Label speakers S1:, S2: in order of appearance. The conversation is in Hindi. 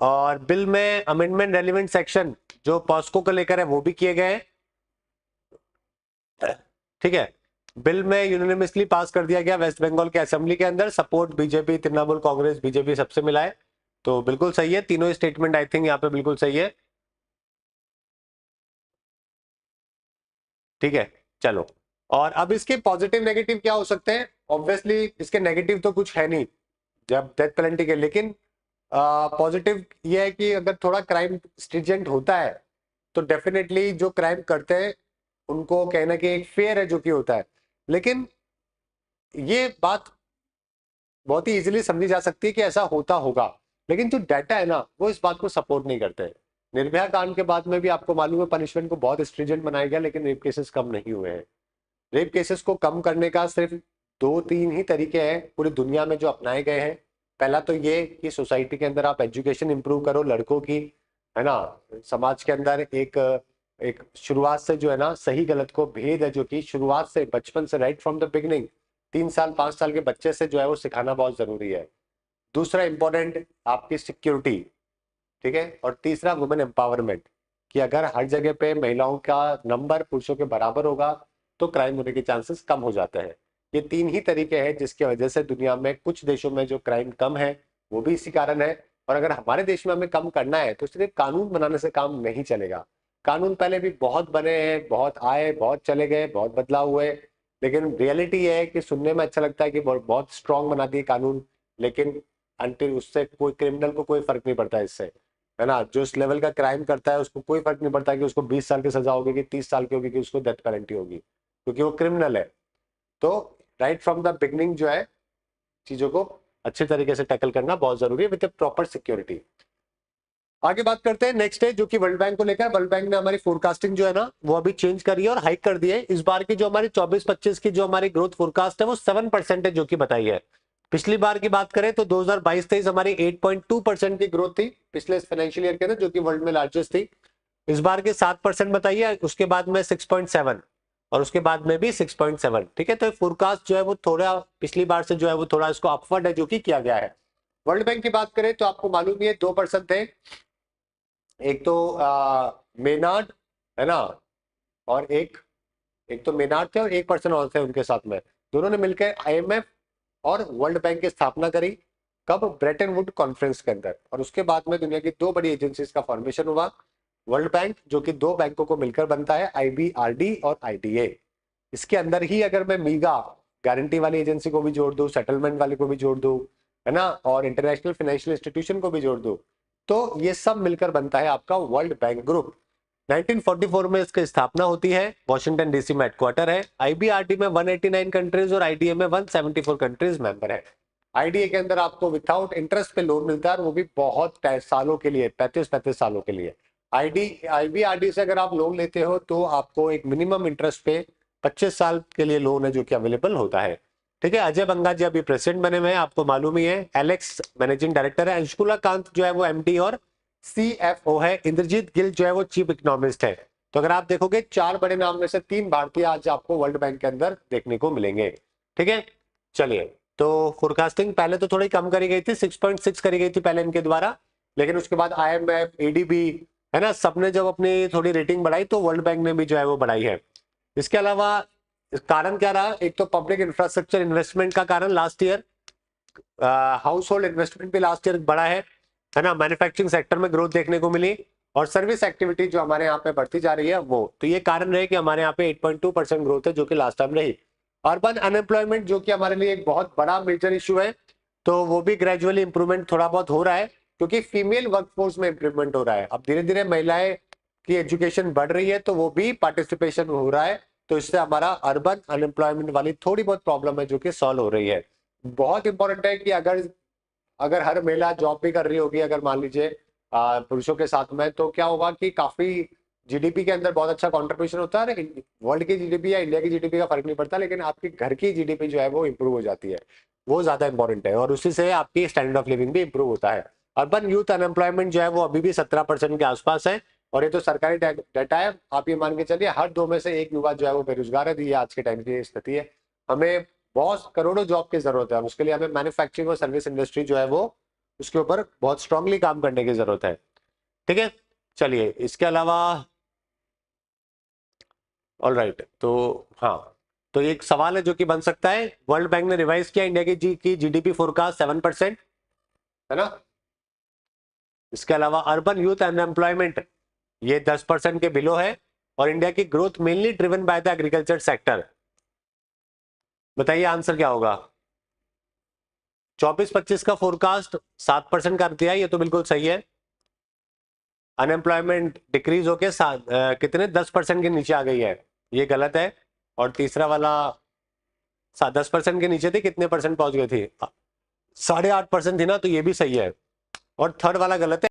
S1: और बिल में अमेंडमेंट रेलिवेंट सेक्शन जो पॉस्को को लेकर है वो भी किए गए हैं। ठीक है, बिल में यूनानिमसली पास कर दिया गया वेस्ट बंगाल के असेंबली के अंदर, support BJP, Trinamool Congress, BJP सबसे मिला है, तो बिल्कुल सही है। तीनों स्टेटमेंट आई थिंक यहाँ पे बिल्कुल सही है। ठीक है, चलो। और अब इसके पॉजिटिव नेगेटिव क्या हो सकते हैं? ऑब्वियसली इसके नेगेटिव तो कुछ है नहीं जब डेथ पेनल्टी के, लेकिन पॉजिटिव ये है कि अगर थोड़ा क्राइम स्ट्रिजेंट होता है तो डेफिनेटली जो क्राइम करते हैं उनको कहना कि एक फेयर है जो कि होता है। लेकिन ये बात बहुत ही इजीली समझी जा सकती है कि ऐसा होता होगा, लेकिन जो डाटा है ना वो इस बात को सपोर्ट नहीं करते हैं। निर्भया कांड के बाद में भी आपको मालूम है पनिशमेंट को बहुत स्ट्रिजेंट बनाया गया, लेकिन रेप केसेस कम नहीं हुए हैं। रेप केसेस को कम करने का सिर्फ दो तीन ही तरीके हैं पूरी दुनिया में जो अपनाए गए हैं। पहला तो ये कि सोसाइटी के अंदर आप एजुकेशन इंप्रूव करो लड़कों की, है ना। समाज के अंदर एक एक शुरुआत से जो है ना सही गलत को भेद है जो कि शुरुआत से बचपन से राइट फ्रॉम द बिगनिंग 3 साल 5 साल के बच्चे से जो है वो सिखाना बहुत जरूरी है। दूसरा इंपॉर्टेंट आपकी सिक्योरिटी, ठीक है। और तीसरा वुमेन एम्पावरमेंट, कि अगर हर जगह पे महिलाओं का नंबर पुरुषों के बराबर होगा तो क्राइम होने के चांसेस कम हो जाते हैं। ये तीन ही तरीके हैं जिसकी वजह से दुनिया में कुछ देशों में जो क्राइम कम है वो भी इसी कारण है। और अगर हमारे देश में हमें कम करना है तो सिर्फ कानून बनाने से काम नहीं चलेगा। कानून पहले भी बहुत बने हैं, बहुत आए, बहुत चले गए, बहुत बदलाव हुए, लेकिन रियलिटी ये है कि सुनने में अच्छा लगता है कि बहुत स्ट्रांग बना दिए कानून, लेकिन अंटिल उससे कोई क्रिमिनल को कोई फर्क नहीं पड़ता इससे, है ना। जो इस लेवल का क्राइम करता है उसको कोई फर्क नहीं पड़ता कि उसको 20 साल की सजा होगी कि 30 साल की होगी कि उसको डेथ पेनल्टी होगी, क्योंकि वो क्रिमिनल है। तो राइट फ्रॉम द बिगनिंग जो है चीजों को अच्छे तरीके से टैकल करना बहुत जरूरी है विद प्रॉपर सिक्योरिटी। आगे बात करते हैं नेक्स्ट है जो कि वर्ल्ड बैंक को लेकर। वर्ल्ड बैंक ने हमारी फोरकास्टिंग जो है ना वो अभी चेंज करी है और हाइक कर दी है। इस बार की जो हमारी 24-25 की जो हमारी ग्रोथ फोरकास्ट है वो 7% है जो कि बताई है। पिछली बार की बात करें तो 2022-23 हमारी 8.2% की ग्रोथ थी पिछले फाइनेंशियल ईयर के अंदर, जो कि वर्ल्ड में लार्जेस्ट थी। इस बार के 7% बताई है, उसके बाद में 6.7 और उसके बाद में भी 6.7। ठीक है, तो फोरकास्ट जो है वो थोड़ा पिछली बार से जो है वो थोड़ा इसको अपवर्ड है जो कि किया गया है। वर्ल्ड बैंक की बात करें तो आपको मालूम ही है 2% थे। एक तो मेनार्ड, है ना, और एक एक तो मेनार्ड थे और एक पर्सन और थे उनके साथ में। दोनों ने मिलकर आईएमएफ और वर्ल्ड बैंक की स्थापना करी। कब? ब्रेटन वुड कॉन्फ्रेंस के अंदर। और उसके बाद में दुनिया की दो बड़ी एजेंसीज का फॉर्मेशन हुआ। वर्ल्ड बैंक जो कि दो बैंकों को मिलकर बनता है, आईबीआरडी और आईडीए। इसके अंदर ही अगर मैं मीगा गारंटी वाली एजेंसी को भी जोड़ दूं, सेटलमेंट वाले को भी जोड़ दूं, है ना, और इंटरनेशनल फाइनेंशियल इंस्टीट्यूशन को भी जोड़ दूं, तो ये सब मिलकर बनता है आपका वर्ल्ड बैंक ग्रुप। 1944 में इसकी स्थापना होती है, वॉशिंगटन डीसी में हेडक्वार्टर है। आईबीआरडी में 189 कंट्रीज और आईडीए में 174 कंट्रीज मेंबर है। आईडीए के अंदर आपको विदाउट इंटरेस्ट पे लोन मिलता है और वो भी बहुत सालों के लिए, 35-35 सालों के लिए। आईबीआरडी से अगर आप लोन लेते हो तो आपको एक मिनिमम इंटरेस्ट पे 25 साल के लिए लोन है जो कि अवेलेबल होता है। ठीक है, अजय बंगा जी अभी प्रेसिडेंट बने हुए हैं, आपको मालूम ही है। एलेक्स मैनेजिंग डायरेक्टर है, अंशुला कांत जो है वो एमडी और सीएफओ है। इंद्रजीत गिल जो है वो चीफ इकोनॉमिस्ट है। तो अगर आप देखोगे 4 बड़े नाम में से 3 भारतीय आज आपको वर्ल्ड बैंक के अंदर देखने को मिलेंगे। ठीक है, चलिए। तो फोरकास्टिंग पहले तो थोड़ी कम करी गई थी, 6.6 करी गई थी पहले इनके द्वारा, लेकिन उसके बाद आईएमएफ, एडीबी, है ना, सबने जब अपनी थोड़ी रेटिंग बढ़ाई तो वर्ल्ड बैंक ने भी जो है वो बढ़ाई है। इसके अलावा कारण क्या रहा? एक तो पब्लिक इंफ्रास्ट्रक्चर इन्वेस्टमेंट का कारण last year, house hold investment भी लास्ट ईयर बढ़ा है ना। मैन्युफैक्चरिंग सेक्टर में ग्रोथ देखने को मिली और सर्विस एक्टिविटी जो हमारे यहाँ पे बढ़ती जा रही है वो, तो ये कारण रहे कि हमारे यहाँ पे 8.2% ग्रोथ है जो कि लास्ट टाइम रही। अर्बन अनएम्प्लॉयमेंट जो कि हमारे लिए एक बहुत बड़ा मेजर इशू है, तो वो भी ग्रेजुअली इंप्रूवमेंट थोड़ा बहुत हो रहा है क्योंकि फीमेल वर्कफोर्स में इंप्रूवमेंट हो रहा है। अब धीरे धीरे महिलाएं की एजुकेशन बढ़ रही है तो वो भी पार्टिसिपेशन हो रहा है, तो इससे हमारा अर्बन अनएम्प्लॉयमेंट वाली थोड़ी बहुत प्रॉब्लम है जो कि सॉल्व हो रही है। बहुत इंपॉर्टेंट है कि अगर अगर हर महिला जॉब भी कर रही होगी, अगर मान लीजिए पुरुषों के साथ में, तो क्या होगा कि काफी जीडीपी के अंदर बहुत अच्छा कंट्रीब्यूशन होता है। वर्ल्ड की जीडीपी या इंडिया की जीडीपी का फर्क नहीं पड़ता, लेकिन आपके घर की जीडीपी जो है वो इंप्रूव हो जाती है, वो ज्यादा इंपॉर्टेंट है और उसी से आपकी स्टैंडर्ड ऑफ लिविंग भी इंप्रूव होता है। अर्बन यूथ अनएम्प्लॉयमेंट जो है वो अभी भी 17% के आसपास है और ये तो सरकारी डाटा है। आप ये मान के चलिए हर 2 में से 1 युवा जो है वो बेरोजगार है। ये आज के टाइम की स्थिति है। हमें बहुत करोड़ों जॉब की जरूरत है और उसके लिए हमें मैन्युफैक्चरिंग और सर्विस इंडस्ट्री जो है वो उसके ऊपर बहुत स्ट्रांगली काम करने की जरूरत है। ठीक है, चलिए इसके अलावा ऑलराइट, तो हाँ, तो एक सवाल है जो कि बन सकता है, वर्ल्ड बैंक ने रिवाइज किया इंडिया की जीडीपी फोरकास्ट 7%, है ना। इसके अलावा अर्बन यूथ अनएम्प्लॉयमेंट ये 10% के बिलो है, और इंडिया की growth mainly driven by the agriculture sector. बताइए आंसर क्या होगा। 24-25 का फोरकास्ट 7% कर दिया, ये तो बिल्कुल सही है। अनएम्प्लॉयमेंट डिक्रीज होके कितने 10% के नीचे आ गई है, ये गलत है। और तीसरा वाला 10% के नीचे थी, कितने परसेंट पहुंच गई थी, 8.5% थी ना, तो ये भी सही है। और थर्ड वाला गलत है।